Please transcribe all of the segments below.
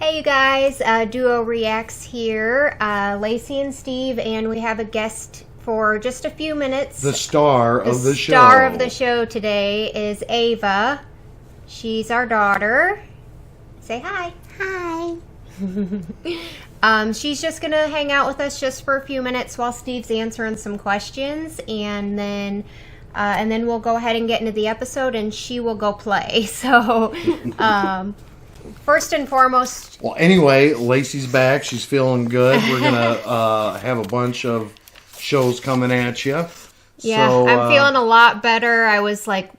Hey you guys, Duo Reacts here, Lacey and Steve, and we have a guest for just a few minutes. The star of the show. The star of the show today is Ava. She's our daughter. Say hi. Hi. She's just going to hang out with us just for a few minutes while Steve's answering some questions, and then we'll go ahead and get into the episode, and she will go play. So, first and foremost... Well, anyway, Lacey's back. She's feeling good. We're going to have a bunch of shows coming at you. Yeah, so, I'm feeling a lot better. I was I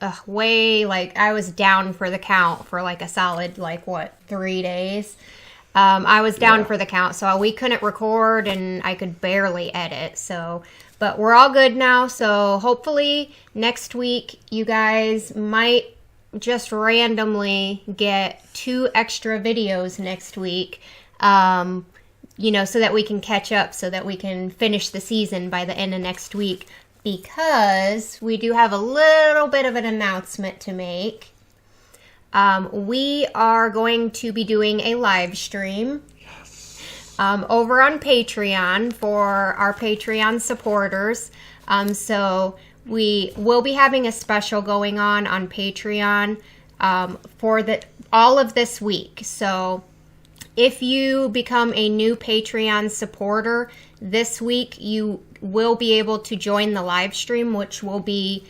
was down for the count for like a solid, 3 days. I was down for the count, so we couldn't record and I could barely edit. So, but we're all good now. So hopefully next week you guys might just randomly get 2 extra videos next week, so that we can catch up, so that we can finish the season by the end of next week, because we do have a little bit of an announcement to make. We are going to be doing a live stream over on Patreon for our Patreon supporters. So we will be having a special going on Patreon for all of this week. So if you become a new Patreon supporter this week, you will be able to join the live stream, which will be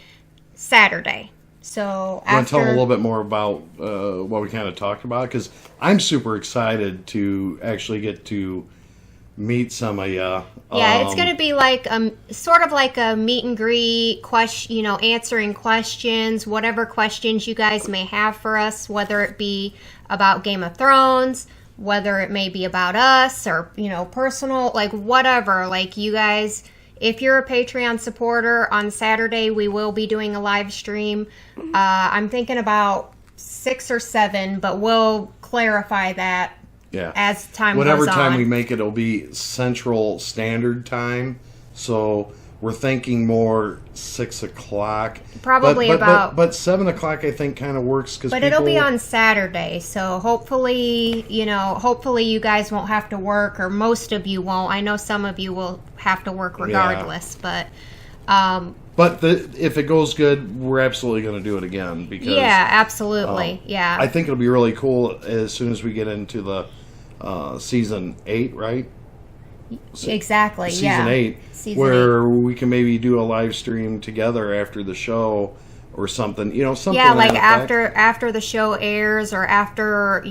Saturday. So you want to tell them a little bit more about what we kind of talked about? Because I'm super excited to actually get to meet some of you. Yeah, it's going to be like sort of like a meet and greet, answering questions, whatever questions you guys may have for us, whether it be about Game of Thrones, whether it may be about us or, personal, whatever. You guys, if you're a Patreon supporter, on Saturday we will be doing a live stream. I'm thinking about 6 or 7, but we'll clarify that. Yeah. As time Whatever goes time on. we make it, it'll be Central Standard Time. So we're thinking more 6 o'clock. Probably but 7 o'clock I think kind of works because. But it'll be on Saturday, so hopefully you guys won't have to work, or most of you won't. I know some of you will have to work regardless, but. But if it goes good, we're absolutely going to do it again. Because, yeah, absolutely. Yeah. I think it'll be really cool as soon as we get into the season 8, right? Exactly, Season 8, where we can maybe do a live stream together after the show or something. Something. Yeah, after the show airs, or after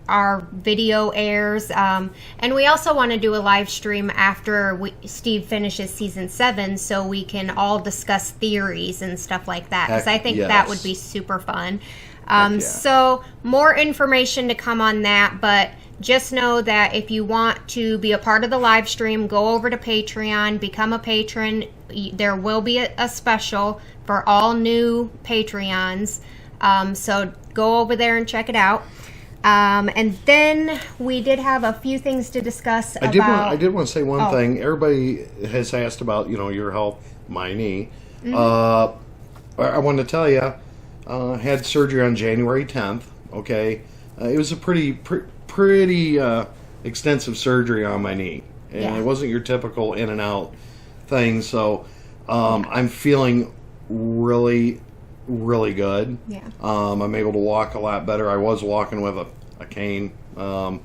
our video airs, and we also want to do a live stream after Steve finishes season 7, so we can all discuss theories and stuff like that, because I think that would be super fun. So more information to come on that, but just know that if you want to be a part of the live stream, go over to Patreon, become a patron. There will be a special for all new Patreons, so go over there and check it out. And then we did have a few things to discuss I did want to say one thing. Everybody has asked about, your health, my knee. Mm-hmm. I wanted to tell you, had surgery on January 10th, okay? It was a pretty extensive surgery on my knee. And it wasn't your typical in and out thing, so I'm feeling really, really good. Yeah. I'm able to walk a lot better. I was walking with a cane and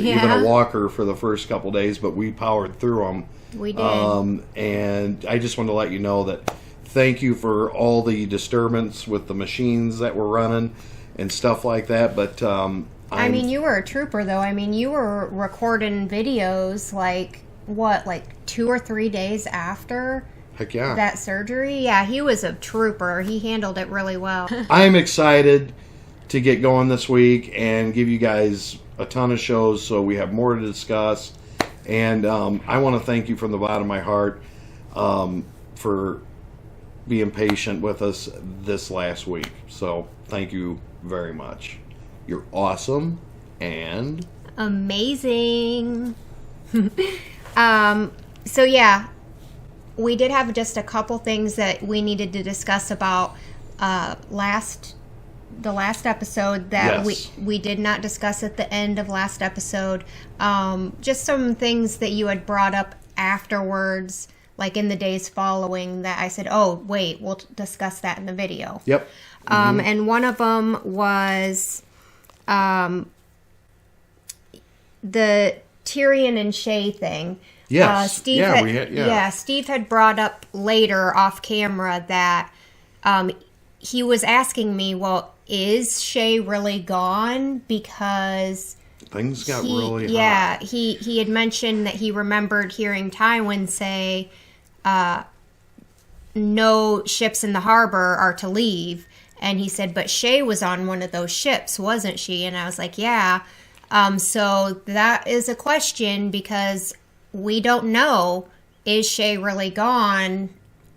even a walker for the first couple days, but we powered through them. We did. And I just want to let you know that thank you for all the disturbance with the machines that were running and stuff like that. But you were a trooper, though. You were recording videos 2 or 3 days after. Heck yeah. That surgery. Yeah, he was a trooper. He handled it really well. I'm excited to get going this week and give you guys a ton of shows, so we have more to discuss. And I want to thank you from the bottom of my heart for being patient with us this last week. So thank you very much. You're awesome and amazing. So yeah, we did have just a couple things that we needed to discuss about last the last episode that Yes. we did not discuss at the end of last episode. Just some things that you had brought up afterwards, like in the days following, that I said, oh, wait, we'll discuss that in the video. Yep. And one of them was the Tyrion and Shay thing. Yes. Steve Steve had brought up later off camera that he was asking me, well, is Shay really gone? Because things got really hot. Yeah, he had mentioned that he remembered hearing Tywin say, no ships in the harbor are to leave. And he said, but Shay was on one of those ships, wasn't she? And I was like, yeah. So that is a question because we don't know. Is Shay really gone?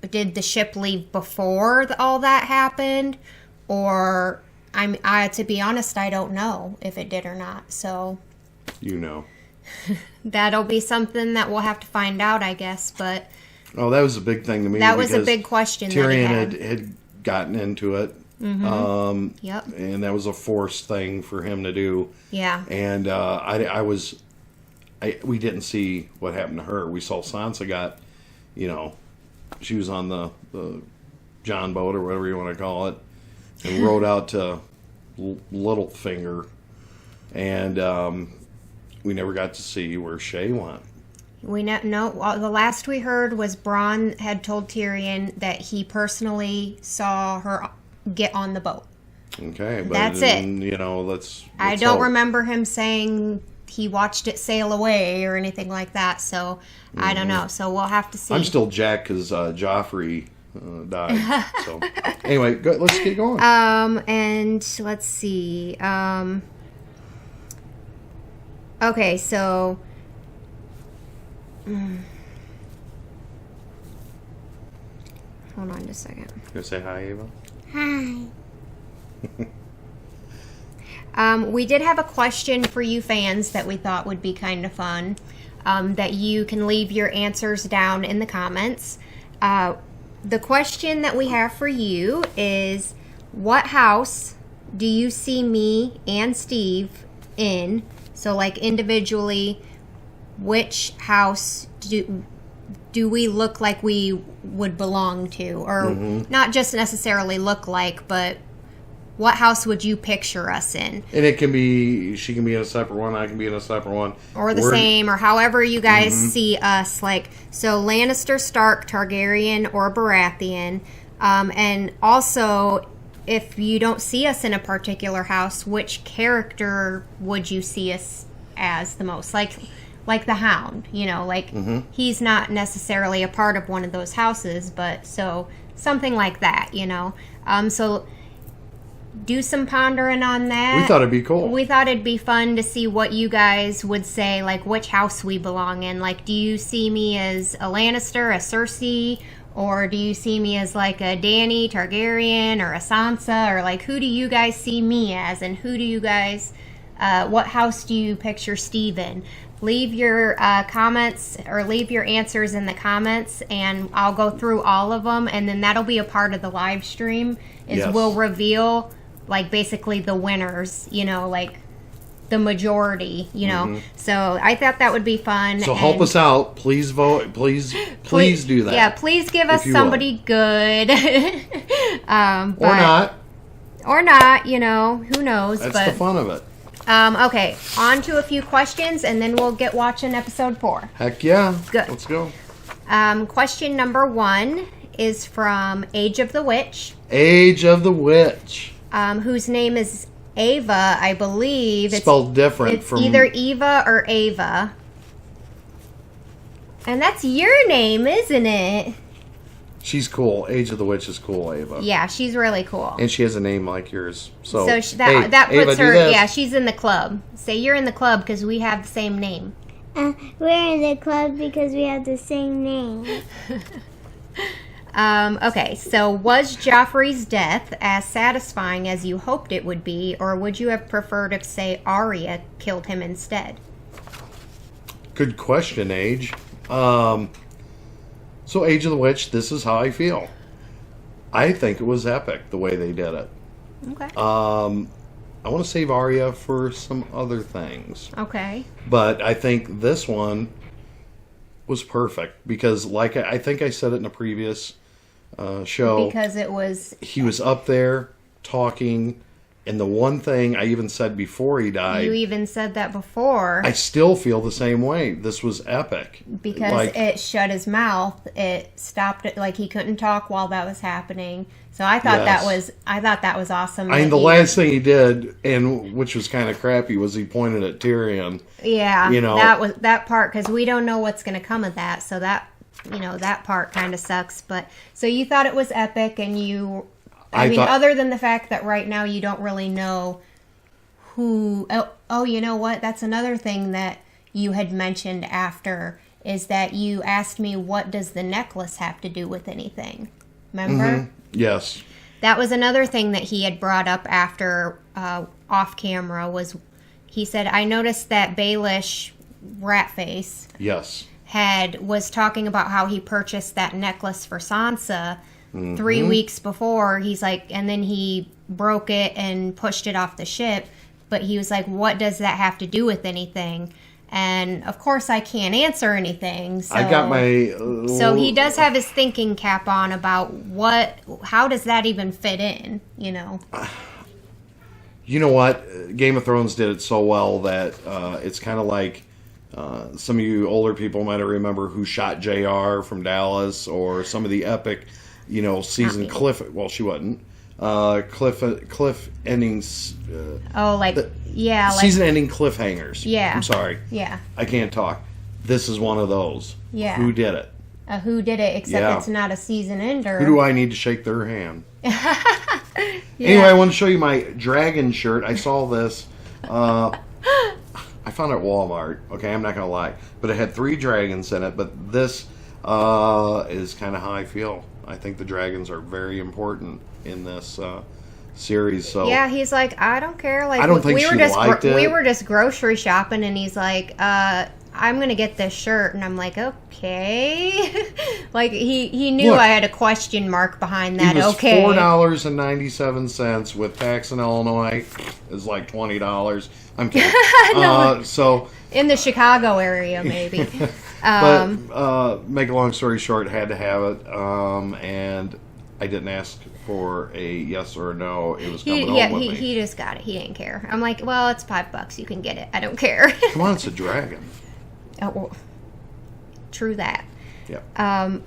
Did the ship leave before all that happened? Or, to be honest, I don't know if it did or not. So, that'll be something that we'll have to find out, I guess. But that was a big thing to me. That was a big question. Tyrion had gotten into it. Mm-hmm. Yep. And that was a forced thing for him to do. Yeah. And we didn't see what happened to her. We saw Sansa got, she was on the John boat or whatever you want to call it, and rode out to Littlefinger, and we never got to see where Shay went. We know. The last we heard was Bronn had told Tyrion that he personally saw her get on the boat. Okay, but that's it. Let's I don't remember him saying he watched it sail away or anything like that. So I don't know. So we'll have to see. I'm still jacked because Joffrey died. So anyway, let's get going. And let's see. Okay, so. Hold on just a second. Can I say hi, Ava? Hi. We did have a question for you fans that we thought would be kind of fun. That you can leave your answers down in the comments. The question that we have for you is, what house do you see me and Steve in? So, like, individually, which house do we look like we would belong to? Or not just necessarily look like, but what house would you picture us in? And it can be, she can be in a separate one, I can be in a separate one. Or the same, or however you guys see us. Like, so Lannister, Stark, Targaryen, or Baratheon. And also, if you don't see us in a particular house, which character would you see us as the most? Like the Hound, he's not necessarily a part of one of those houses, but so something like that, So do some pondering on that. We thought it'd be cool. We thought it'd be fun to see what you guys would say, like which house we belong in. Like, do you see me as a Lannister, a Cersei, or do you see me as like a Dany Targaryen or a Sansa, or like who do you guys see me as, and who do you guys, what house do you picture Steve in? Leave your comments or leave your answers in the comments, and I'll go through all of them, and then that'll be a part of the live stream. We'll reveal like basically the winners, like the majority, So I thought that would be fun. So help us out, please vote, please do that. Yeah, please give us somebody good, or not, who knows? That's the fun of it. Okay, on to a few questions, and then we'll get watching episode 4. Heck yeah. Good. Let's go. Question number 1 is from Age of the Witch. Age of the Witch. Whose name is Ava, I believe. It's spelled different. It's either Eva or Ava. And that's your name, isn't it? She's cool. Age of the Witch is cool, Ava. Yeah, she's really cool. And she has a name like yours. So that puts Ava, her, yeah, she's in the club. Say you're in the club because we have the same name. We're in the club because we have the same name. Okay, so was Joffrey's death as satisfying as you hoped it would be, or would you have preferred if, say, Arya killed him instead? Good question, Age. So Age of the Witch, this is how I feel. I think it was epic the way they did it. Okay. I want to save Arya for some other things. Okay. But I think this one was perfect because, like I think I said it in a previous show. Because it was... He was up there talking, and the one thing I even said before he died... You even said that before. I still feel the same way. This was epic. Because it shut his mouth. It stopped it. Like, he couldn't talk while that was happening. So I thought that was awesome. I mean, the last thing he did, and which was kind of crappy, was he pointed at Tyrion. Yeah, you know, that part, because we don't know what's going to come of that. So that, that part kind of sucks. But so you thought it was epic, and I mean, other than the fact that right now you don't really know who. Oh, you know what? That's another thing that you had mentioned after, is that you asked me, what does the necklace have to do with anything? Remember? Mm-hmm. Yes. That was another thing that he had brought up after off camera, was he said, I noticed that Baelish Ratface was talking about how he purchased that necklace for Sansa 3 weeks before. He's like, and then he broke it and pushed it off the ship. But he was like, what does that have to do with anything? And of course I can't answer anything. So, I got my... so he does have his thinking cap on about how does that even fit in, You know what? Game of Thrones did it so well that it's kind of like some of you older people might remember Who Shot JR from Dallas, or some of the epic, season Cliff... Well, she wasn't. Cliff endings. Season ending cliffhangers. Yeah. I'm sorry. Yeah. I can't talk. This is one of those. Yeah. Who did it? Who did it? Except it's not a season ender. Who do I need to shake their hand? Anyway, I want to show you my dragon shirt. I saw this. I found it at Walmart. Okay, I'm not gonna lie, but it had 3 dragons in it. But this is kind of how I feel. I think the dragons are very important in this series. So yeah, he's like, I don't care. Like, I don't think we were just grocery shopping, and he's like, I'm gonna get this shirt, and I'm like, okay. Like he knew I had a question mark behind that. It was okay, $4.97 with tax in Illinois is like $20. I'm kidding. So in the Chicago area, maybe. But make a long story short, had to have it, and I didn't ask for a yes or a no. It was coming home with me. He just got it. He didn't care. I'm like, well, it's $5. You can get it. I don't care. Come on, it's a dragon. Oh, well, true that. Yeah.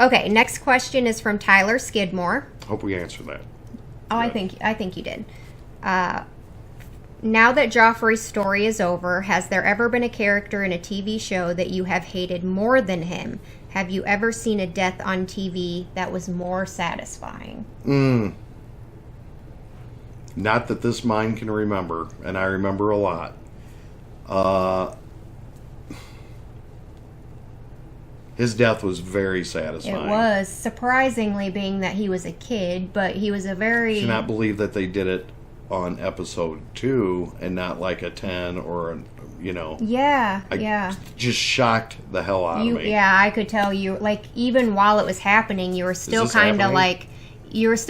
Okay. Next question is from Tyler Skidmore. Hope we answered that. Oh, I think you did. Now that Joffrey's story is over, has there ever been a character in a TV show that you have hated more than him? Have you ever seen a death on TV that was more satisfying? Not that this mind can remember, and I remember a lot. His death was very satisfying. It was, surprisingly, being that he was a kid, but he was a very... I cannot believe that they did it on episode 2 and not like a 10 or a, Yeah. Just shocked the hell out of me. Yeah, I could tell you, like, even while it was happening, you were still kind of like, just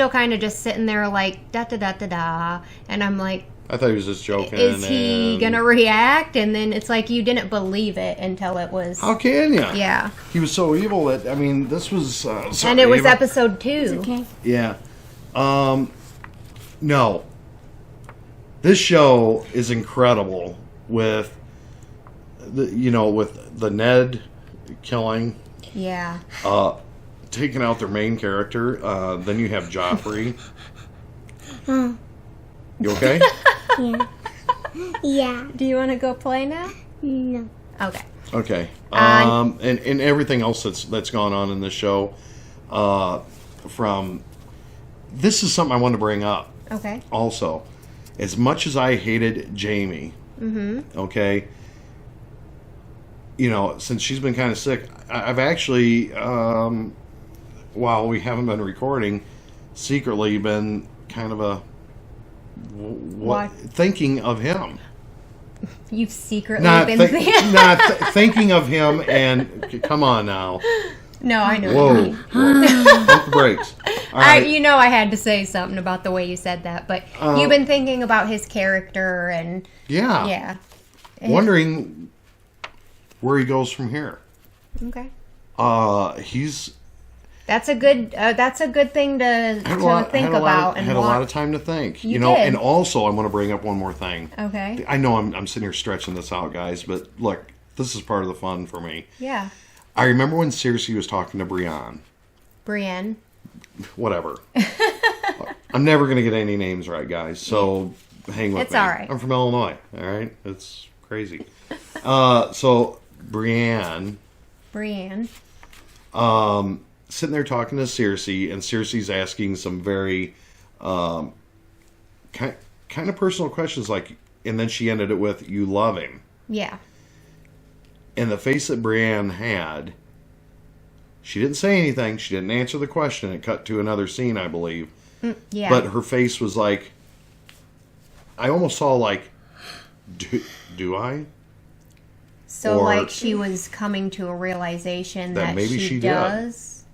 sitting there like, da-da-da-da-da, and I'm like... I thought he was just joking. Is he going to react? And then it's like you didn't believe it until it was... How can you? Yeah. He was so evil that, I mean, this was... and it was episode 2. It's okay. Yeah. No. This show is incredible with the Ned killing. Yeah. Taking out their main character. Then you have Joffrey. You okay? Yeah. Yeah. Do you want to go play now? No. Okay. Okay. And everything else that's gone on in the show. This is something I want to bring up. Okay. Also, as much as I hated Jamie, okay, since she's been kind of sick, I've actually, while we haven't been recording, secretly been kind of thinking of him. You've secretly been thinking not thinking of him, and come on now. No, I know. Whoa. Pump the brakes. All right. I had to say something about the way you said that, but you've been thinking about his character and yeah. Wondering where he goes from here. Okay. That's a good thing to think about. Had a lot of time to think. You know, did. And also I want to bring up one more thing. Okay. I know I'm sitting here stretching this out, guys, but look, this is part of the fun for me. Yeah. I remember when Cersei was talking to Brienne. Whatever. I'm never going to get any names right, guys, so hang with me. It's all right. I'm from Illinois, all right? It's crazy. So Brienne. Sitting there talking to Cersei, and Cersei's asking some very kind of personal questions, like, and then she ended it with, "You love him." Yeah. And the face that Brienne had, she didn't say anything. She didn't answer the question. It cut to another scene, I believe. Yeah. But her face was like, I almost saw like, do I? So or, like she was coming to a realization that maybe she does.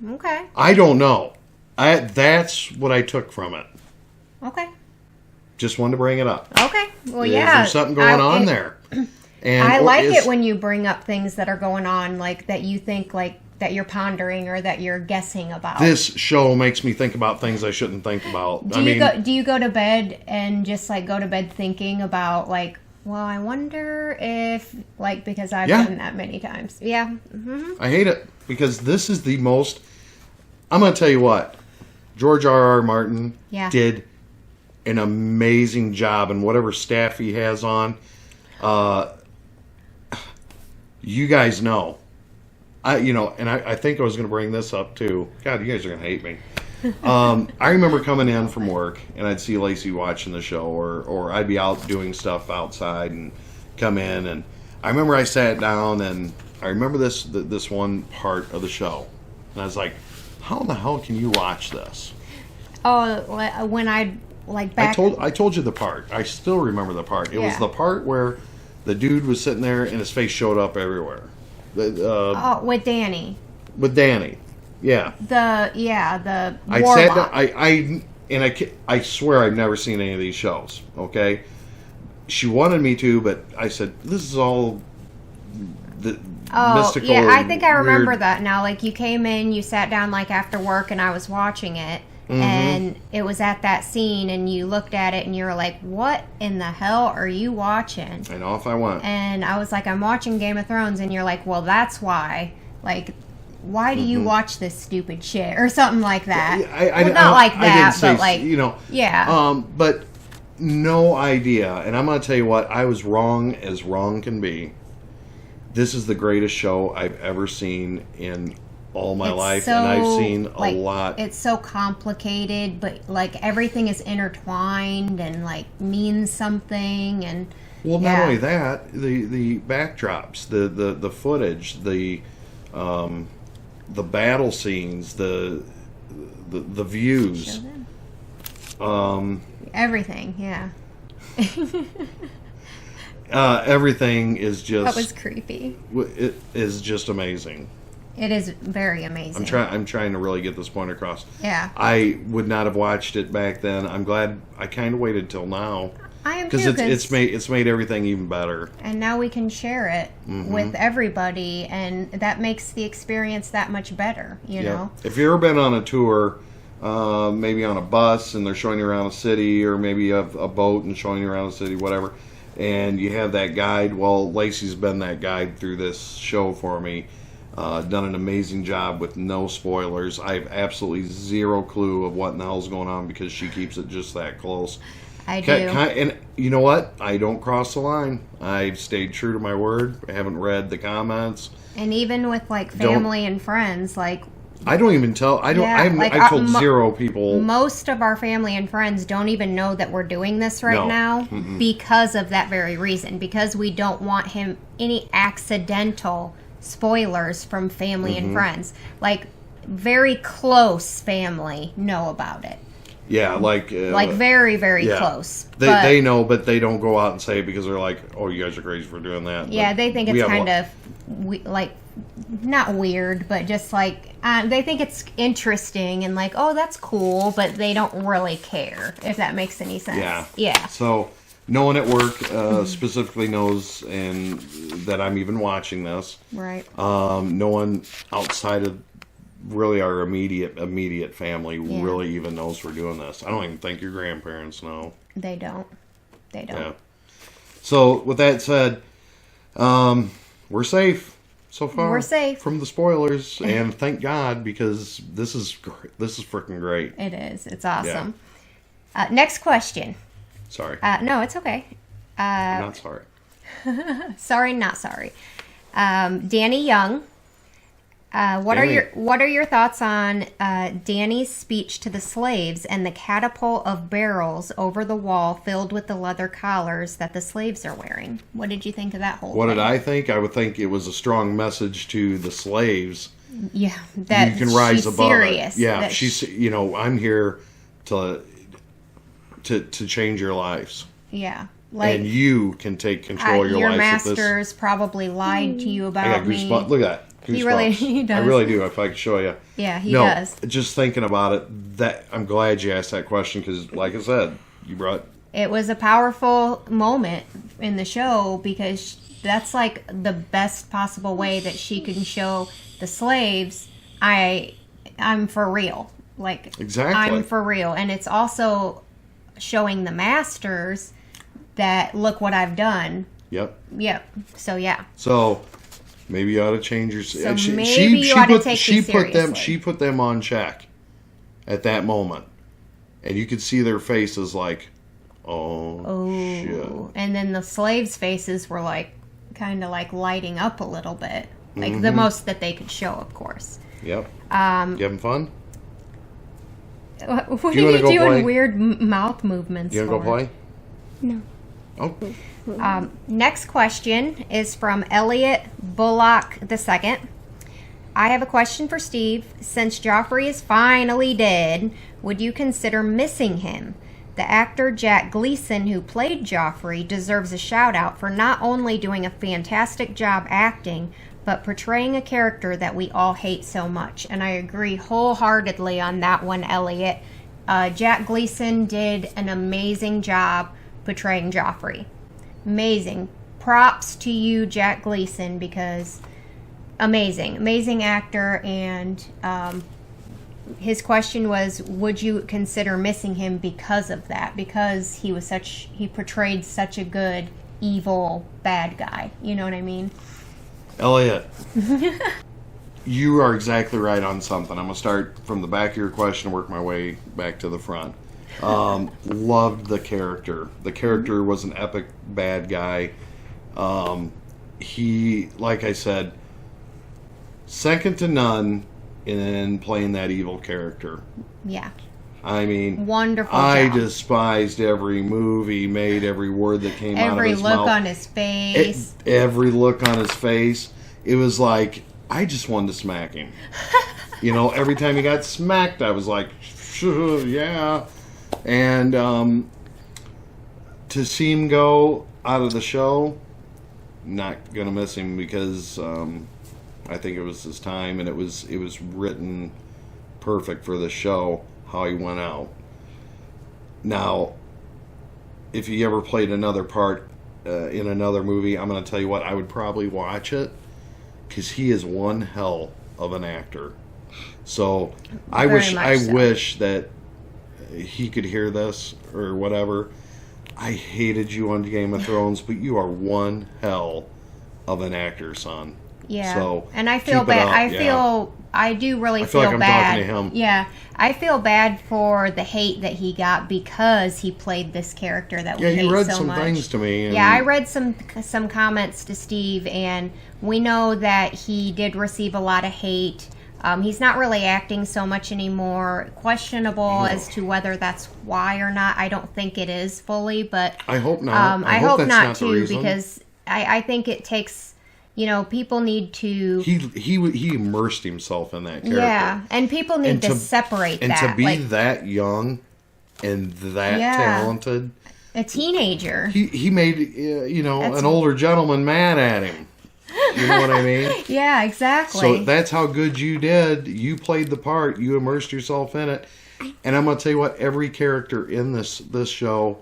Okay. I don't know. That's what I took from it. Okay. Just wanted to bring it up. Okay. Well, Is yeah. there something going on there? And I like it when you bring up things that are going on, like that you think like that you're pondering or that you're guessing about. This show makes me think about things I shouldn't think about. Do you go to bed and just like go to bed thinking about like, well, I wonder if like, because I've done that many times. Yeah. Mm-hmm. I hate it because this is the most. I'm going to tell you what, George R.R. Martin did an amazing job, and whatever staff he has on. You guys know, I think I was going to bring this up too. God, you guys are going to hate me. I remember coming in from work and I'd see Lacey watching the show, or I'd be out doing stuff outside and come in, and I remember I sat down and I remember this one part of the show, and I was like, how in the hell can you watch this? Oh, when I like back. I told you the part. I still remember the part. It was the part where the dude was sitting there and his face showed up everywhere. With Danny. With Danny, yeah. The I warlock. sat down. I swear I've never seen any of these shows. Okay, she wanted me to, but I said this is all mystical. Yeah, I think I remember weird. that now. Like you came in, you sat down like after work, and I was watching it. Mm-hmm. And it was at that scene, and you looked at it, and you were like, "What in the hell are you watching?" And off I went. And I was like, "I'm watching Game of Thrones," and you're like, "Well, that's why." Like, why do you watch this stupid shit or something like that? Not like that, I didn't say, but like, yeah. But no idea. And I'm going to tell you what, I was wrong as wrong can be. This is the greatest show I've ever seen in all my life, and I've seen a lot. It's so complicated, but like everything is intertwined and like means something. And well, not only that, the backdrops, the footage, the battle scenes, the views, everything. Yeah. Everything is just. That was creepy. It is just amazing. It is very amazing. I'm trying to really get this point across. Yeah. I would not have watched it back then. I'm glad I kind of waited till now. I am too. Because it's made everything even better. And now we can share it with everybody, and that makes the experience that much better, you know? If you've ever been on a tour, maybe on a bus, and they're showing you around a city, or maybe a boat and showing you around a city, whatever, and you have that guide, well, Lacey's been that guide through this show for me. Done an amazing job with no spoilers. I have absolutely zero clue of what in the hell's going on because she keeps it just that close. I do. And you know what? I don't cross the line. I've stayed true to my word. I haven't read the comments. And even with like family and friends, like I don't even tell. I've told zero people. Most of our family and friends don't even know that we're doing this now because of that very reason. Because we don't want him any accidental spoilers from family and friends. Like very close family know about it. Yeah, like very, very close. They know, but they don't go out and say it because they're like, "Oh, you guys are crazy for doing that." Yeah, but they think it's kind of like not weird, but just like they think it's interesting and like, "Oh, that's cool," but they don't really care if that makes any sense. Yeah. So no one at work specifically knows, and that I'm even watching this. Right. No one outside of really our immediate family really even knows we're doing this. I don't even think your grandparents know. They don't. Yeah. So with that said, we're safe so far. We're safe from the spoilers, and thank God, because this is freaking great. It is. It's awesome. Yeah. Next question. Sorry. No, it's okay. I'm not sorry. Sorry, not sorry. Danny Young. What are your thoughts on Danny's speech to the slaves and the catapult of barrels over the wall filled with the leather collars that the slaves are wearing? What did you think of that whole thing? What did I think? I would think it was a strong message to the slaves. Yeah, that you can rise above serious. It. Yeah, she's I'm here to change your lives. Yeah. And you can take control of your life. Your masters probably lied to you about me. Look at that. He does. I really do. If I could show you. Yeah, he does. Just thinking about it, that I'm glad you asked that question because, like I said, it was a powerful moment in the show because that's like the best possible way that she can show the slaves, I'm for real. Like, exactly. I'm for real. And it's also showing the masters that look what I've done. Yep. So yeah. So maybe you ought to change your. So maybe you ought to take these seriously. She put them on check at that moment, and you could see their faces like, oh shit. And then the slaves' faces were like, kind of like lighting up a little bit, like the most that they could show, of course. Yep. You having fun? What are you doing? Play? Weird mouth movements. You gonna go play? No. Oh. Next question is from Elliot Bullock II. I have a question for Steve. Since Joffrey is finally dead, would you consider missing him? The actor Jack Gleason, who played Joffrey, deserves a shout out for not only doing a fantastic job acting, but portraying a character that we all hate so much. And I agree wholeheartedly on that one, Elliot. Jack Gleason did an amazing job portraying Joffrey. Amazing. Props to you, Jack Gleason, because amazing actor. And his question was, would you consider missing him because of that? Because he portrayed such a good, evil, bad guy. You know what I mean? Elliot, you are exactly right on something. I'm going to start from the back of your question and work my way back to the front. Loved the character. The character was an epic bad guy. He, like I said, second to none in playing that evil character. Yeah. I mean, wonderful I job. Despised every move he made, every word that came out of his mouth. Every look on his face. Every look on his face. It was like, I just wanted to smack him. Every time he got smacked, I was like, yeah. And to see him go out of the show, not going to miss him because I think it was his time, and it was written perfect for the show, how he went out. Now, if he ever played another part in another movie, I'm going to tell you what, I would probably watch it because he is one hell of an actor. So I wish that he could hear this or whatever. I hated you on Game of Thrones, but you are one hell of an actor, son. Yeah. So and I feel bad. I do really feel like bad. I'm talking to him. Yeah. I feel bad for the hate that he got because he played this character that we hate so much. Yeah, you read some things to me. Yeah, I read some comments to Steve, and we know that he did receive a lot of hate. He's not really acting so much anymore. Questionable as to whether that's why or not. I don't think it is fully, but I hope not. I hope not too, because I think it takes. People need to. He immersed himself in that character. Yeah, and people need to separate and that. And to be that young and that talented. A teenager. He made, an older gentleman mad at him. You know what I mean? Yeah, exactly. So that's how good you did. You played the part. You immersed yourself in it. And I'm going to tell you what, every character in this show,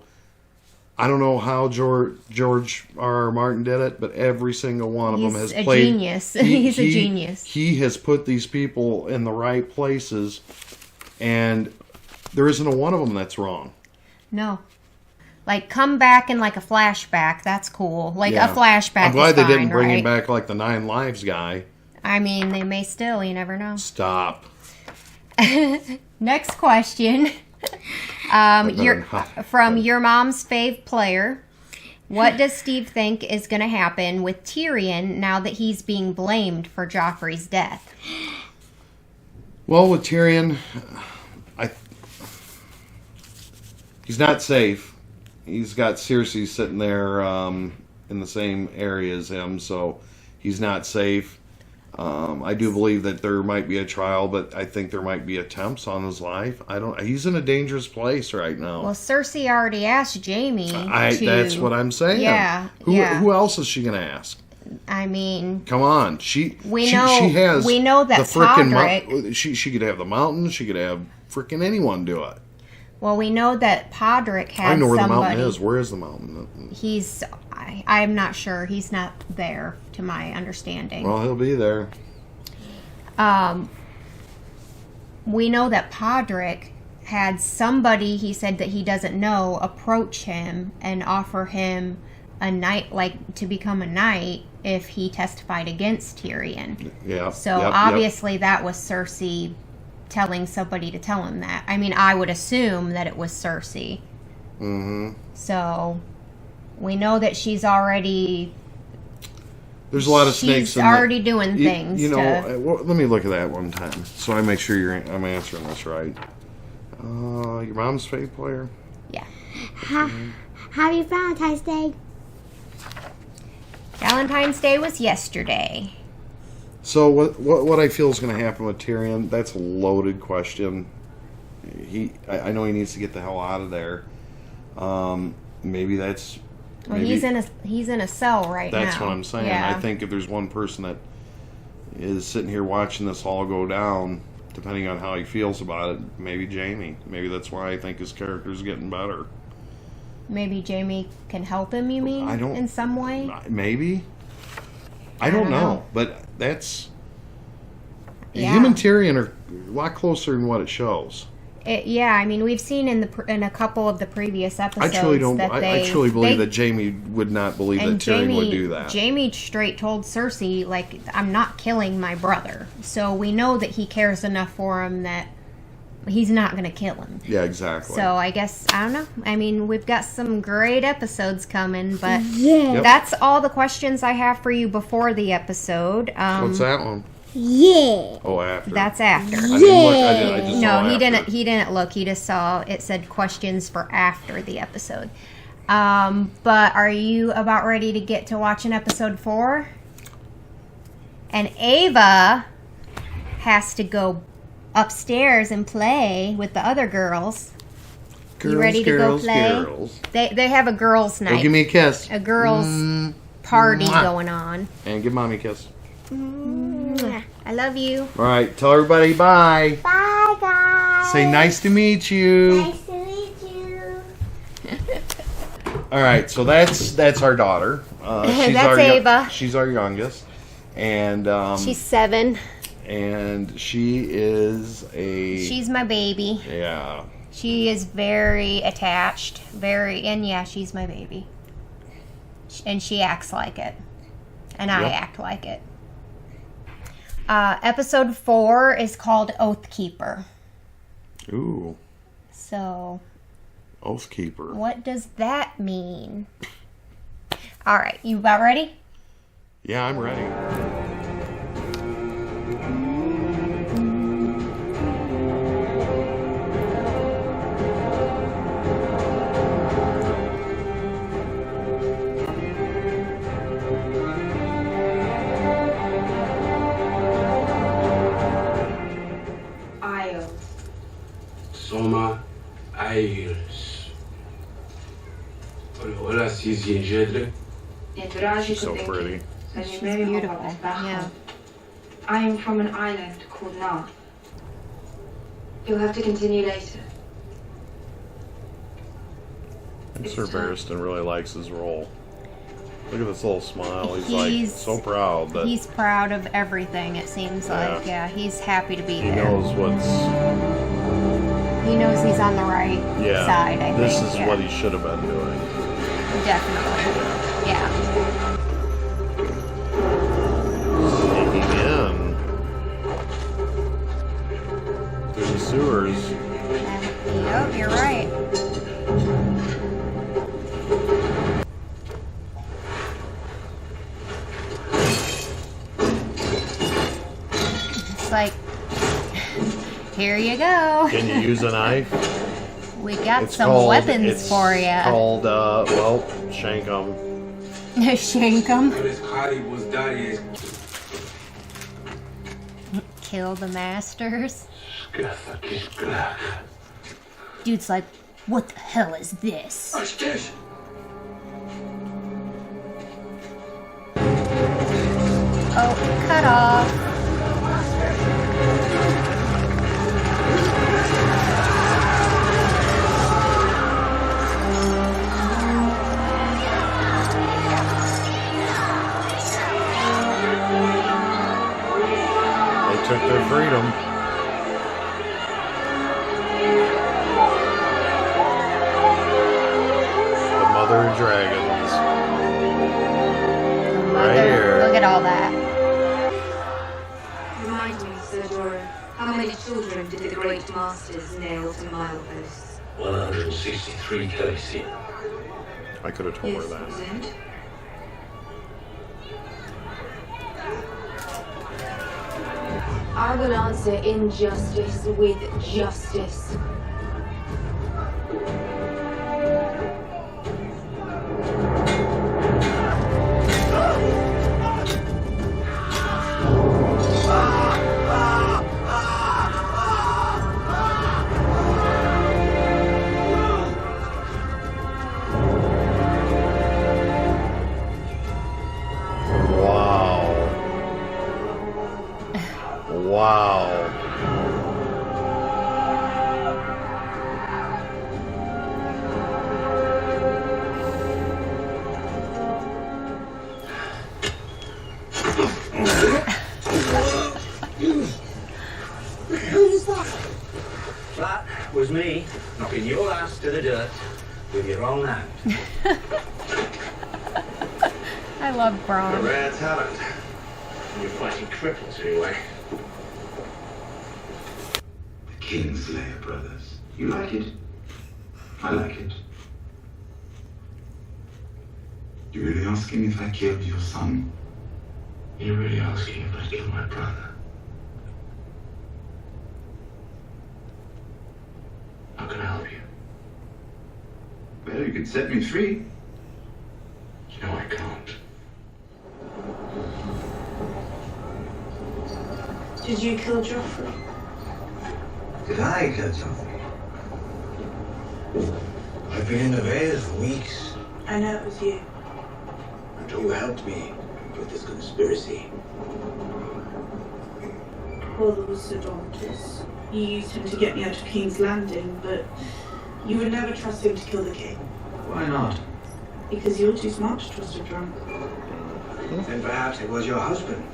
I don't know how George R. Martin did it, but every single one of them has played. Genius. He's a genius. He has put these people in the right places, and there isn't a one of them that's wrong. No. Like, come back in like a flashback. That's cool. Like, a flashback. I'm glad they didn't bring right? him back like the 9 Lives guy. I mean, they may still. You never know. Stop. Next question. From your mom's fave player. What does Steve think is going to happen with Tyrion now that he's being blamed for Joffrey's death? Well, with Tyrion, he's not safe. He's got Cersei sitting there in the same area as him, so he's not safe. I do believe that there might be a trial, but I think there might be attempts on his life. He's in a dangerous place right now. Well, Cersei already asked Jaime That's what I'm saying. Yeah. Who else is she going to ask? I mean, come on. We know that the frickin' Podrick. She could have the mountain. She could have frickin' anyone do it. Well, we know that Podrick had I know where somebody. the mountain is. Where is the mountain? I'm not sure. He's not there, to my understanding. Well, he'll be there. We know that Podrick had somebody, he said that he doesn't know, approach him and offer him a knight, like to become a knight if he testified against Tyrion. Yeah. So obviously that was Cersei telling somebody to tell him that. I mean, I would assume that it was Cersei. Mm-hmm. So we know that she's already. There's a lot of snakes. She's already doing things. Let me look at that one time so I make sure I'm answering this right. Your mom's fave player. Yeah. Happy Valentine's Day. Valentine's Day was yesterday. So what I feel is going to happen with Tyrion? That's a loaded question. I know he needs to get the hell out of there. Maybe that's. Well, he's in a cell right now. That's what I'm saying. Yeah. I think if there's one person that is sitting here watching this all go down, depending on how he feels about it, maybe Jaime. Maybe that's why I think his character's getting better. Maybe Jaime can help him, you mean? In some way? Maybe. I don't know. But that's. Yeah. Him and Tyrion are a lot closer than what it shows. I mean, we've seen in a couple of the previous episodes. I truly believe that Jaime would not believe that Tyrion would do that. Jaime straight told Cersei, like, I'm not killing my brother. So we know that he cares enough for him that he's not going to kill him. Yeah, exactly. So I guess, I don't know. I mean, we've got some great episodes coming, but That's all the questions I have for you before the episode. What's that one? Yeah. Oh, after. That's after. I didn't look. I just saw No, he after. didn't look. He just saw it said questions for after the episode. But are you about ready to get to watching episode 4? And Ava has to go upstairs and play with the other girls. You ready to go play? Girls. They have a girls' night. Go give me a kiss. A girls' party going on. And give Mommy a kiss. I love you. All right, tell everybody bye. Bye, guys. Say nice to meet you. Nice to meet you. All right, so that's our daughter. That's Ava. She's our youngest, and She's 7. and she's my baby. Yeah. She is very attached. She's my baby. And she acts like it. And I act like it. Episode 4 is called Oathkeeper. Ooh. So. Oathkeeper. What does that mean? All right, you about ready? Yeah, I'm ready. Soma Ayo. She's so pretty. She's beautiful. Yeah. I am from an island called Nar. You'll have to continue later. I think Sir Barristan really likes his role. Look at this little smile. He's like so proud that he's proud of everything. It seems like, yeah, he's happy to be there. He knows He knows he's on the right side. I think this is what he should have been doing. Definitely. Yeah. Sneaking in through the sewers. Yep, you're right. Like, here you go. Can you use a knife? We got some weapons for you. It's called, well, shank 'em. Shank 'em. Kill the masters. Dude's like, what the hell is this? Oh, cut off. They took their freedom. The mother of dragons. Right here. Look at all that. Remind me, Sir Jorah, how many children did the great masters nail to mileposts? 163 Kelsey. I could have told her that. Present. I will answer injustice with justice. Wow. That was me knocking your ass to the dirt with your own hand. I love A Braun. rare talent. You're fighting cripples anyway. Kingslayer brothers. You like it? I like it. You really asking if I killed your son? You're really asking if I killed my brother? How can I help you? Well, you could set me free. No, I can't. Did you kill Joffrey? Did I kill Joffrey? I've been in the Vale for weeks. I know it was you. Until you helped me with this conspiracy. Well, there was Sir Dorcas. You used him to get me out of King's Landing, but you would never trust him to kill the king. Why not? Because you're too smart to trust a drunk. Then perhaps it was your husband.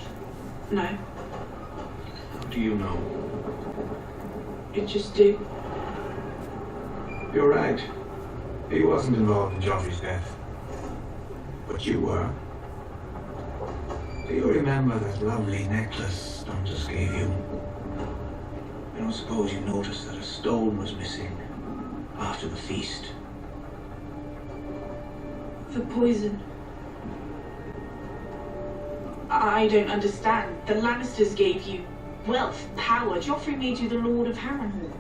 No, How do you know? it just do. You're right. He wasn't involved in Joffrey's death. But you were. Do you remember that lovely necklace Stuntus gave you? I don't suppose you noticed that a stone was missing after the feast. For poison. I don't understand. The Lannisters gave you wealth, power. Joffrey made you the Lord of Harrenhal.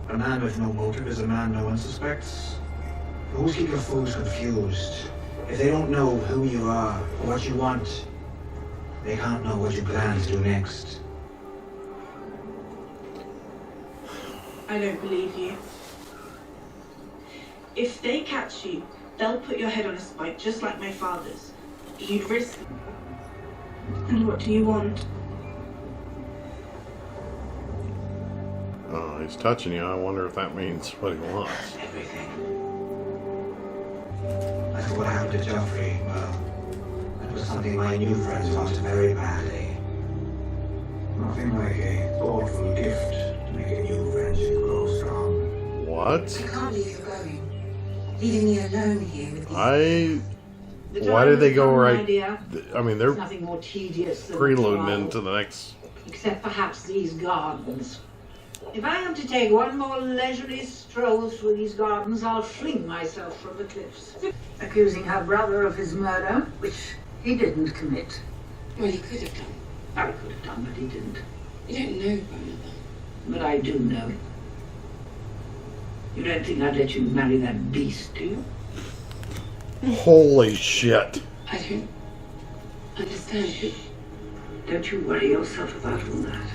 A man with no motive is a man no one suspects. Always keep your foes confused. If they don't know who you are or what you want, they can't know what you plan to do next. I don't believe you. If they catch you, They'll put your head on a spike just like my father's. You'd risk... And what do you want? Oh, he's touching you. I wonder if that means what he wants. Everything. I thought what happened to Joffrey, well, that was something my new friends wanted very badly. Nothing like a thoughtful gift to make a new friendship grow strong. What? I can't believe you're going. Leaving me alone here with these... Why did they go right? Idea. I mean, they're Nothing more tedious than preluding tomorrow, into the next. except perhaps these gardens. If I am to take one more leisurely stroll through these gardens, I'll fling myself from the cliffs. Accusing her brother of his murder, which he didn't commit. Well, he could have done. I could have done, but he didn't. You don't know, Grandmother. But I do know. You don't think I'd let you marry that beast, do you? Holy shit! I don't understand. Don't you worry yourself about all that.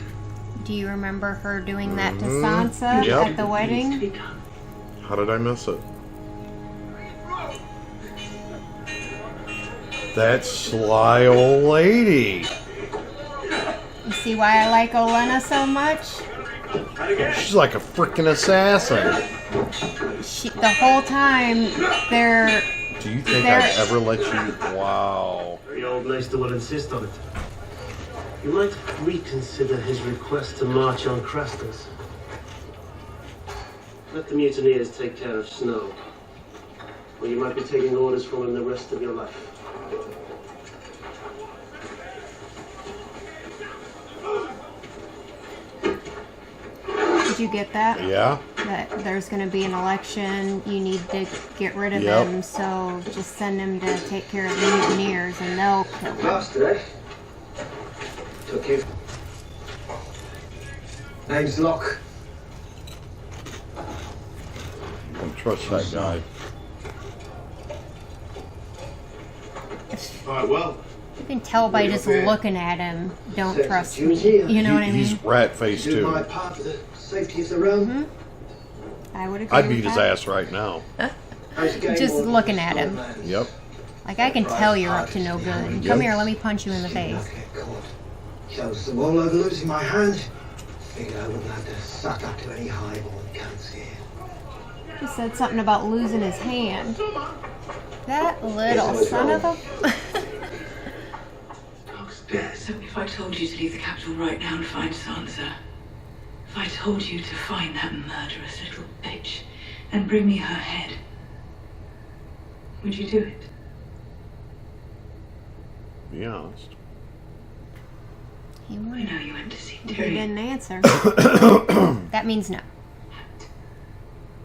Do you remember her doing that to Sansa Yep. at the It needs to wedding? be done. How did I miss it? That sly old lady. You see why I like Olenna so much? She's like a freaking assassin. The whole time they're Do you think There- I'd ever let you? Wow. The old maester will insist on it. You might reconsider his request to march on Crastus. Let the mutineers take care of Snow, or you might be taking orders from him the rest of your life. Did you get that? Yeah. That there's going to be an election. You need to get rid of Yep. him, so just send him to take care of the mutineers, and they'll kill him. Last today. Took you. Name's Locke. Don't trust that guy. Alright, well. You can tell by just looking at him. Don't Sense of trust duty. me. You know what I He's mean? rat faced Do my too. part for the safety of the realm. I would agree. I'd with beat his that. ass right now. Just looking at him. Yep. Like, I can tell you're up to no good. Come here, let me punch you in the face. Shows them all over losing my hand. Figured I wouldn't have to suck up to any highborn cunts here. He said something about losing his hand. That little son of a... Locke's dead. So if I told you to leave the capital right now and find Sansa, if I told you to find that murderous little bitch and bring me her head, would you do it? Be honest. He I wouldn't. know you went to see He Tyrion. didn't answer. That means no.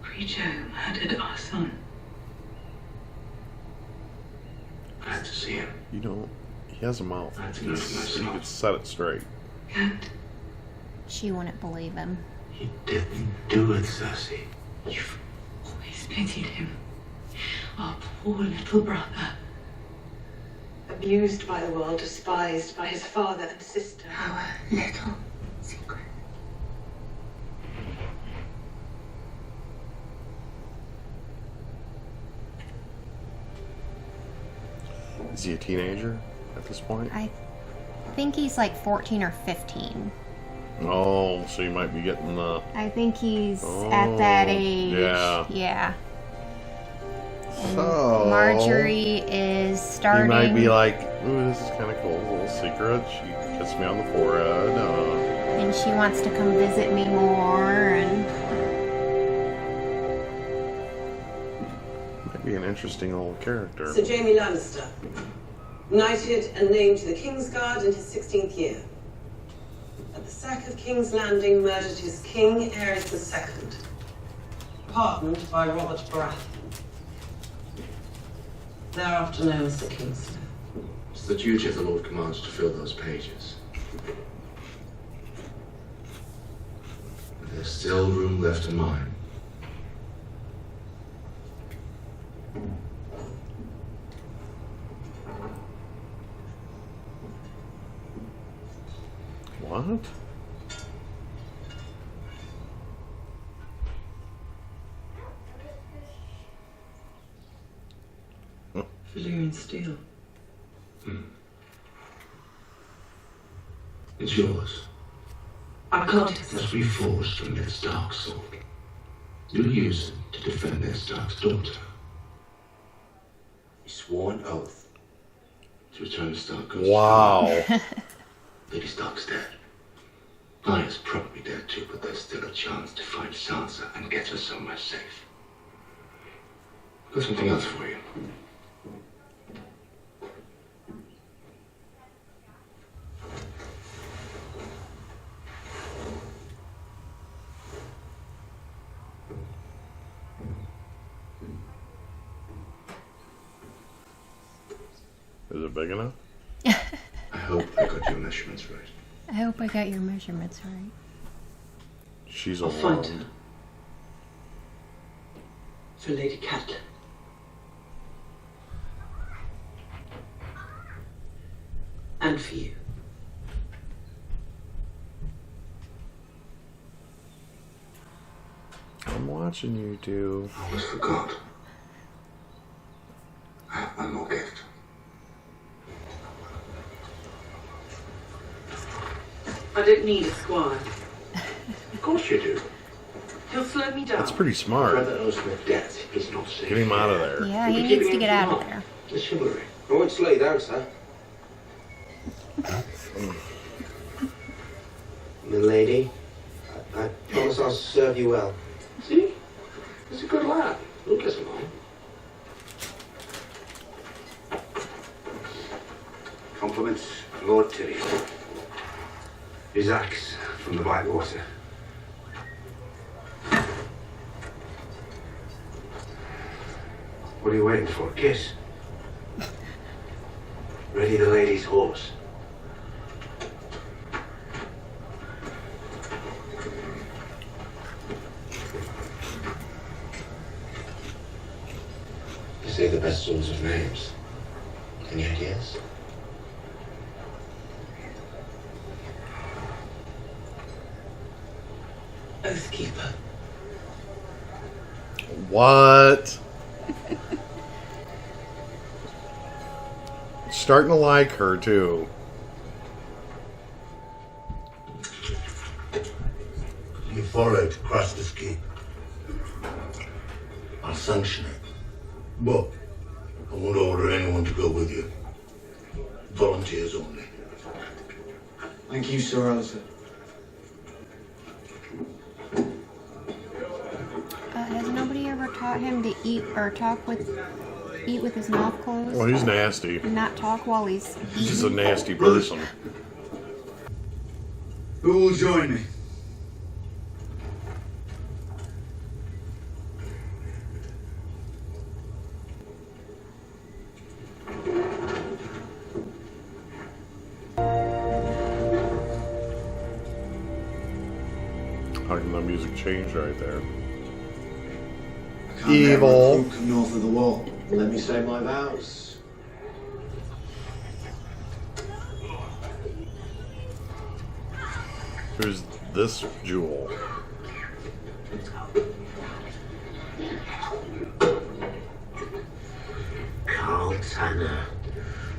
Pre-Joe murdered our son. I had to see him. You don't. He has a mouth. I had to He know for myself. could set it straight. Can't. She wouldn't believe him. He didn't do it, Cersei. You've always pitied him. Our poor little brother. Abused by the world, despised by his father and sister. Our little secret. Is he a teenager at this point? I think he's like 14 or 15. Oh, so you might be getting the. I think he's at that age. yeah. Yeah. And So Marjorie is he starting. might be like, "Ooh, this is kind of cool. A little secret." She kissed me on the forehead. And she wants to come visit me more. And Might be an interesting little character. Sir Jaime Lannister, knighted and named to the King's Guard in his 16th year. At the sack of King's Landing, murdered his king, Aerys II. Pardoned by Robert Baratheon. Thereafter known as the Kingsman. It's the duty of the Lord Commander to fill those pages. There's still room left in mine. What? Valyrian steel. It's yours. I can't It's reforged from their Stark sword. You'll use it to defend their Stark's daughter. You swore an oath To return the Stark goes Wow. Lady Stark's dead. Arya's probably dead too, but there's still a chance to find Sansa and get her somewhere safe. I've got something else for you. Is it big enough? I hope I got your measurements right. I hope I got your measurements right. She's I'll alone. find her. For Lady Catelyn. And for you. I'm watching you two. I almost forgot. I have one more gift. I don't need a squire. Of course you do. He'll slow me down. That's pretty smart. Brother owes me debt. Is not safe. Get him out of there. Yeah, he needs to get out of there. The chivalry. I won't slow you down, sir. Milady, I promise I'll serve you well. See? He's a good lad. He'll get along. Compliments, Lord Tyrion. His axe from the Blackwater. What are you waiting for? A kiss? Ready the lady's horse. You say the best sorts of names. Any ideas? Oathkeeper. What? Starting to like her too. You followed across the keep. I'll sanction it. But I won't order anyone to go with you. Volunteers only. Thank you, Sir Alistair. Has nobody ever taught him to eat or eat with his mouth closed? Well, he's nasty. And not talk while he's eating? He's just a nasty person. Who will join me? How come the music changed right there? Can't Evil. let come north of the wall. Let me say my vows. Who's this jewel? Carl Tanner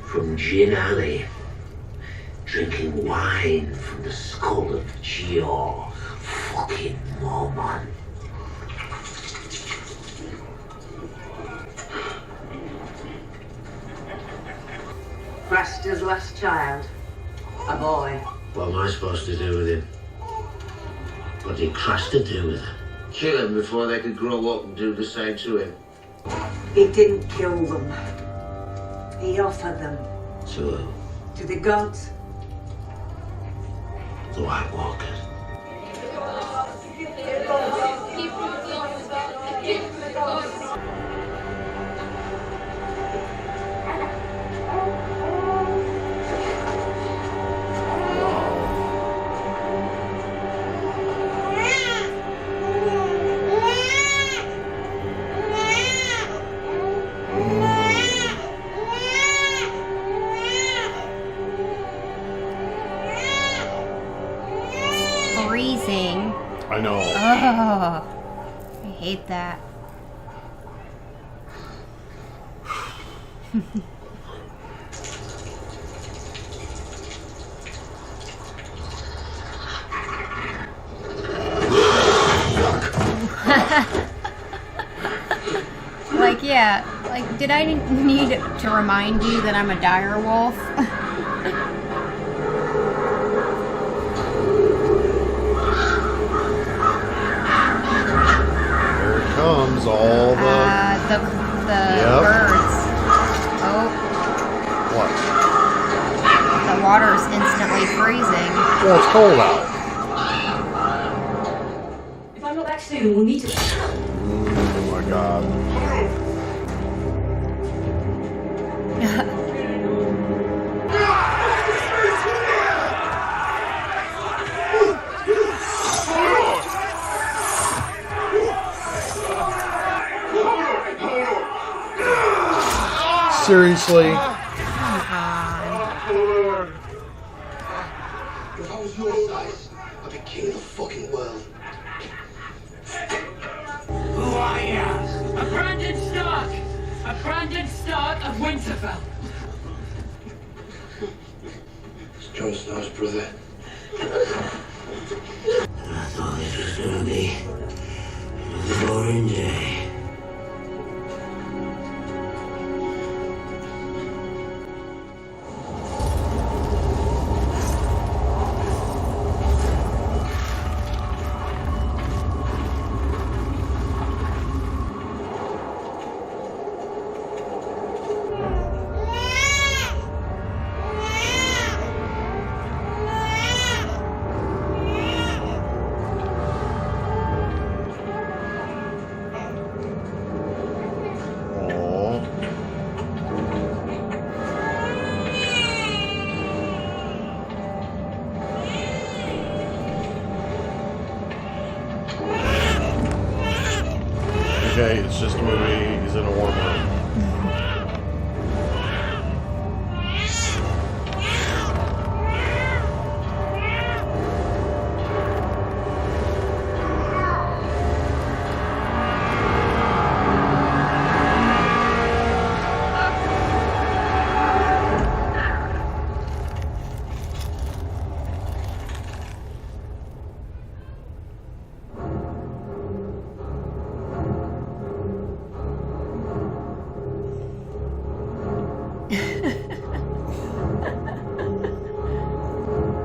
from Gin Alley, drinking wine from the skull of Gior, fucking Mormon. Craster's last child. A boy. What am I supposed to do with him? What did Craster do with him? Kill him before they could grow up and do the same to him. He didn't kill them. He offered them. To who? To the gods. The White Walkers. Freezing. I know. Oh, I hate that. Like, yeah, like, did I need to remind you that I'm a dire wolf? Here it comes, all the birds. Oh. What? The water's instantly freezing. Well, it's cold out. If I'm not back soon, we'll need to... Oh my god. Seriously? If I was your size, I'd be king of the fucking world. Who are you? A Brandon Stark! A Brandon Stark of Winterfell! It's Jon Snow's brother. I thought this was gonna be a boring day. Okay, it's just a movie. He's in a warm room.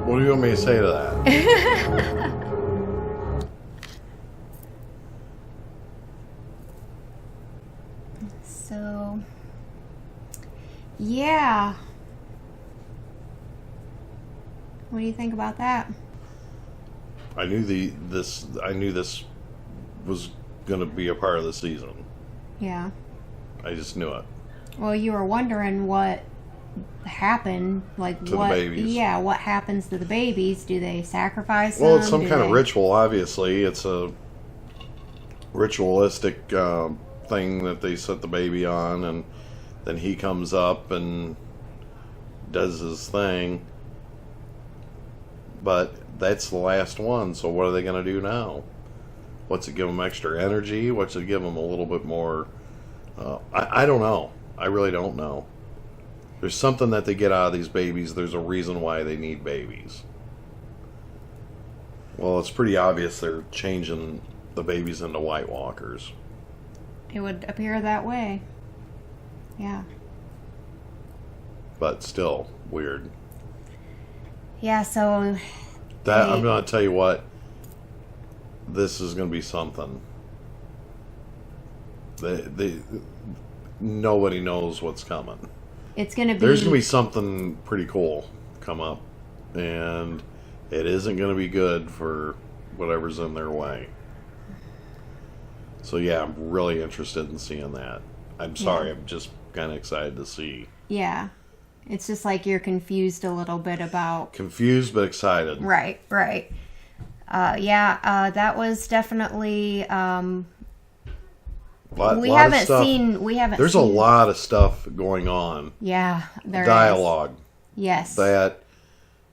What do you want me to say to that? So, yeah. What do you think about that? I knew this was going to be a part of the season. Yeah. I just knew it. Well, you were wondering what happened, like To what? the babies. Yeah, what happens to the babies? Do they sacrifice Well, them? it's some Do kind of they- ritual, obviously. It's a ritualistic thing that they set the baby on, and then he comes up and does his thing. But that's the last one, so what are they going to do now? What's it give them extra energy? What's it give them a little bit more? I don't know. I really don't know. There's something that they get out of these babies. There's a reason why they need babies. Well, it's pretty obvious they're changing the babies into White Walkers. It would appear that way. Yeah. But still, weird. Yeah, so... That I'm going to tell you what. This is going to be something. Nobody knows what's coming. It's going to be... There's going to be something pretty cool come up. And it isn't going to be good for whatever's in their way. So yeah, I'm really interested in seeing that. I'm sorry, I'm just kind of excited to see. Yeah. It's just like you're confused a little bit about... Confused but excited. Right. That was definitely... we haven't seen... There's a lot of stuff going on. Yeah, there Dialogue. is. Yes. That,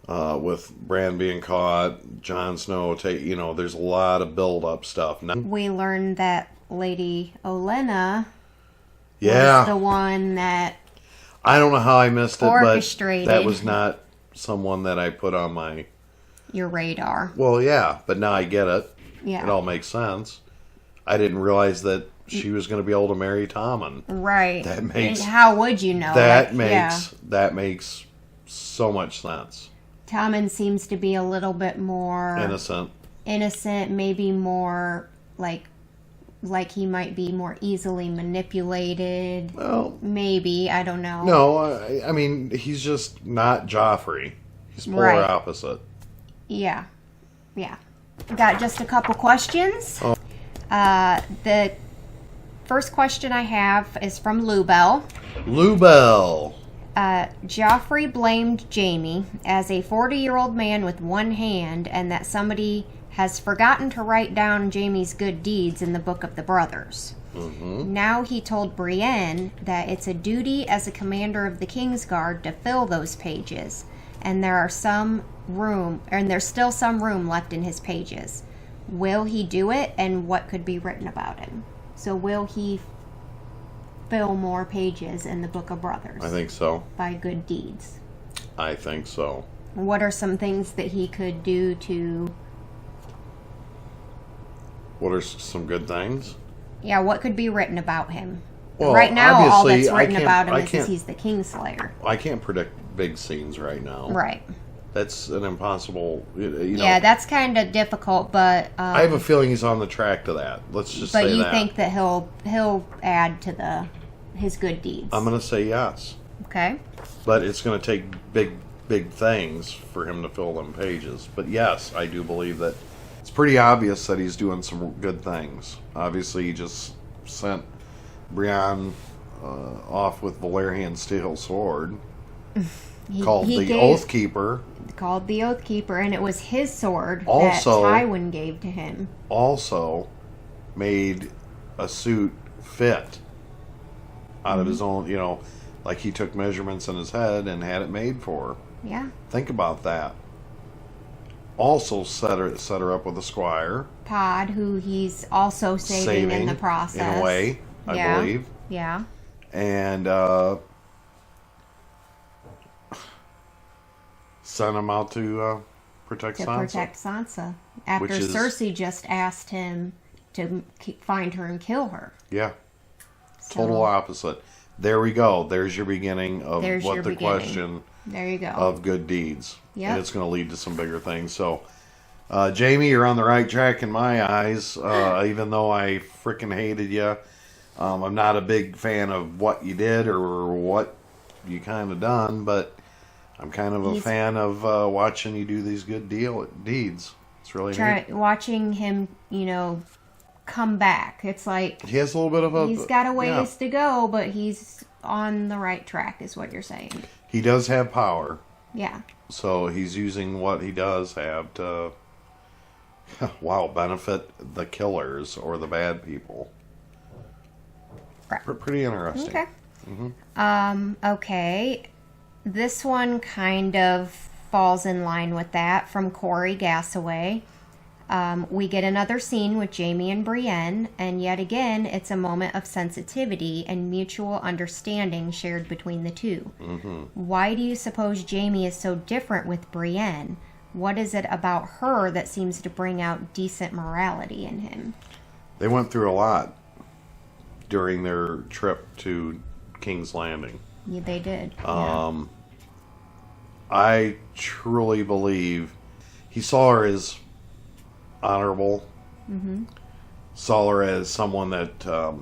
with Bran being caught, Jon Snow, there's a lot of build-up stuff. Now, we learned that Lady Olenna yeah, was the one that I don't know how I missed it, but Orchestrated. that was not someone that I put on my... Your radar. Well, yeah, but now I get it. Yeah. It all makes sense. I didn't realize that she was going to be able to marry Tommen. Right. That makes... And how would you know? That makes so much sense. Tommen seems to be a little bit more... Innocent, maybe more like he might be more easily manipulated. Well, maybe, I don't know. No, I mean, he's just not Joffrey. He's polar opposite. Yeah. Got just a couple questions. Oh. The first question I have is from Wiebel. Joffrey blamed Jaime as a 40-year-old man with one hand, and that somebody has forgotten to write down Jaime's good deeds in the Book of the Brothers. Mm-hmm. Now he told Brienne that it's a duty as a commander of the Kingsguard to fill those pages, and there's still some room left in his pages. Will he do it, and what could be written about him? So will he fill more pages in the Book of Brothers? I think so. By good deeds. I think so. What are some things that he could do to... What are some good things? Yeah, what could be written about him? Well, right now, all that's written about him is he's the Kingslayer. I can't predict big scenes right now. Right. That's an impossible... Yeah, that's kind of difficult, but... I have a feeling he's on the track to that. Let's just say that. But you think that he'll add to his good deeds? I'm going to say yes. Okay. But it's going to take big things for him to fill them pages. But yes, I do believe that it's pretty obvious that he's doing some good things. Obviously, he just sent Brienne off with Valerian steel sword. Called the Oathkeeper. Called the Oathkeeper, and it was his sword that Tywin gave to him. Also made a suit fit out of his own, like he took measurements in his head and had it made for her. Yeah. Think about that. Also set her up with a squire. Pod, who he's also saving in the process. In a way, I believe. Yeah. And sent him out to protect Sansa. After Cersei just asked him to find her and kill her. Yeah. Total opposite. There we go. There's your beginning of question. There you go. Of good deeds. Yeah. And it's going to lead to some bigger things. So, Jaime, you're on the right track in my eyes. Even though I freaking hated you, I'm not a big fan of what you did or what you kind of done, but I'm kind of a fan of watching you do these good deeds. It's really neat. Watching him, come back. It's like he has a little bit of he's got a ways to go, but he's on the right track, is what you're saying. He does have power. Yeah. So he's using what he does have to, benefit the killers or the bad people. Right. Pretty interesting. Okay. Mm-hmm. Okay. This one kind of falls in line with that from Cory Gasaway. We get another scene with Jaime and Brienne, and yet again, it's a moment of sensitivity and mutual understanding shared between the two. Mm-hmm. Why do you suppose Jaime is so different with Brienne? What is it about her that seems to bring out decent morality in him? They went through a lot during their trip to King's Landing. Yeah, they did. I truly believe he saw her as honorable, saw her as someone that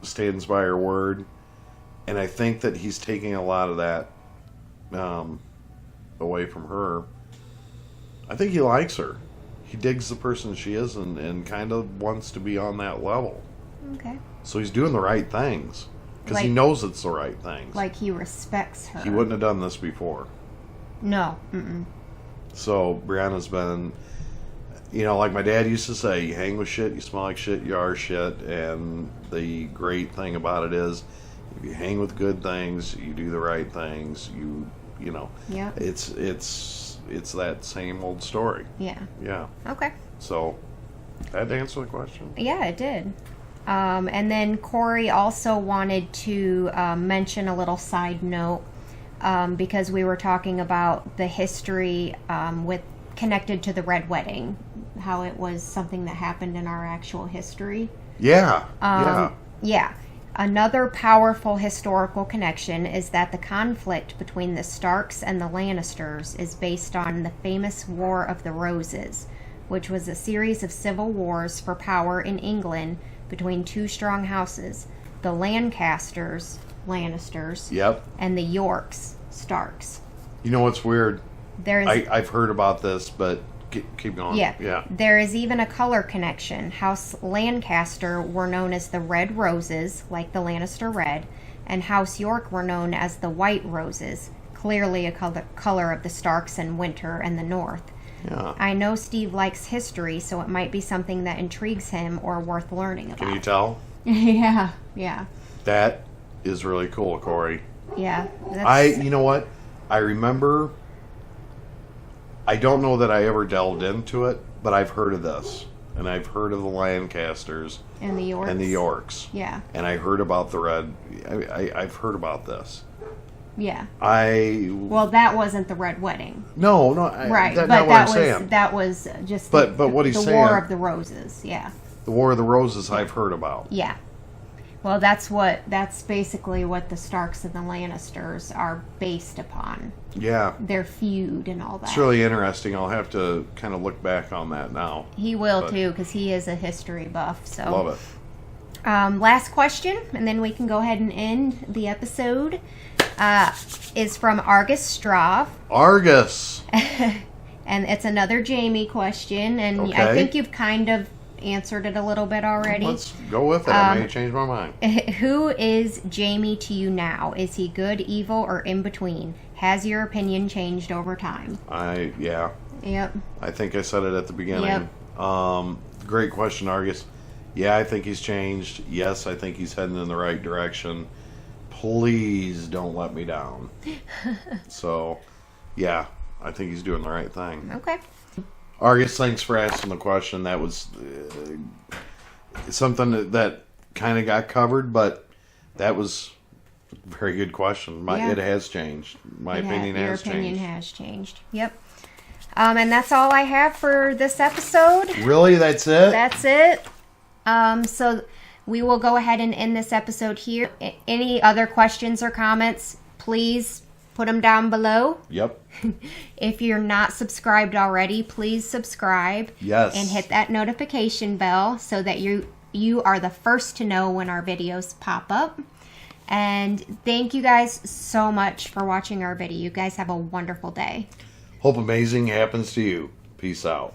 stands by her word, and I think that he's taking a lot of that away from her. I think he likes her. He digs the person she is and kind of wants to be on that level. Okay. So he's doing the right things because he knows it's the right things. Like he respects her. He wouldn't have done this before. No. Mm-mm. So Brianna's been, like my dad used to say, you hang with shit, you smell like shit, you are shit. And the great thing about it is, if you hang with good things, you do the right things. Yeah. It's that same old story. Yeah. Yeah. Okay. So, that answer the question? Yeah, it did. And then Cory also wanted to mention a little side note because we were talking about the history connected to the Red Wedding, how it was something that happened in our actual history. Yeah. Yeah. Another powerful historical connection is that the conflict between the Starks and the Lannisters is based on the famous War of the Roses, which was a series of civil wars for power in England between two strong houses, the Lancasters, Lannisters, Yep. and the Yorks, Starks. You know what's weird? I've heard about this, but keep going. Yeah. There is even a color connection. House Lancaster were known as the Red Roses, like the Lannister Red, and House York were known as the White Roses, clearly a color of the Starks in winter and the North. Yeah. I know Steve likes history, so it might be something that intrigues him or worth learning about. Can you tell? Yeah. That is really cool, Cory. Yeah. You know what? I remember, I don't know that I ever delved into it, but I've heard of this. And I've heard of the Lancasters. And the Yorks. And the Yorks. Yeah. And I heard about the Red. I've heard about this. Yeah. Well, that wasn't the Red Wedding. No. Right. That's but not what I'm saying. That was just but what he's the saying. War of the Roses. Yeah. The War of the Roses I've heard about. Yeah. Well, that's basically what the Starks and the Lannisters are based upon. Yeah. Their feud and all that. It's really interesting. I'll have to kind of look back on that now. He will too, because he is a history buff. So love it. Last question, and then we can go ahead and end the episode. Is from Argus Strav. Argus. And it's another Jamie question, and okay. I think you've kind of answered it a little bit already. Let's go with it. I may change my mind. Who is Jamie to you now? Is he good, evil, or in between? Has your opinion changed over time? Yeah. Yep. I think I said it at the beginning. Yep. Great question, Argus. Yeah, I think he's changed. Yes, I think he's heading in the right direction. Please don't let me down. So, yeah, I think he's doing the right thing. Okay. Argus, thanks for asking the question. That was something that kind of got covered, but that was a very good question. It has changed. My opinion has changed. Your opinion has changed. Yep. And that's all I have for this episode. Really? That's it? That's it. So we will go ahead and end this episode here. Any other questions or comments, please put them down below. Yep. If you're not subscribed already, please subscribe. Yes. And hit that notification bell so that you are the first to know when our videos pop up. And thank you guys so much for watching our video. You guys have a wonderful day. Hope amazing happens to you. Peace out.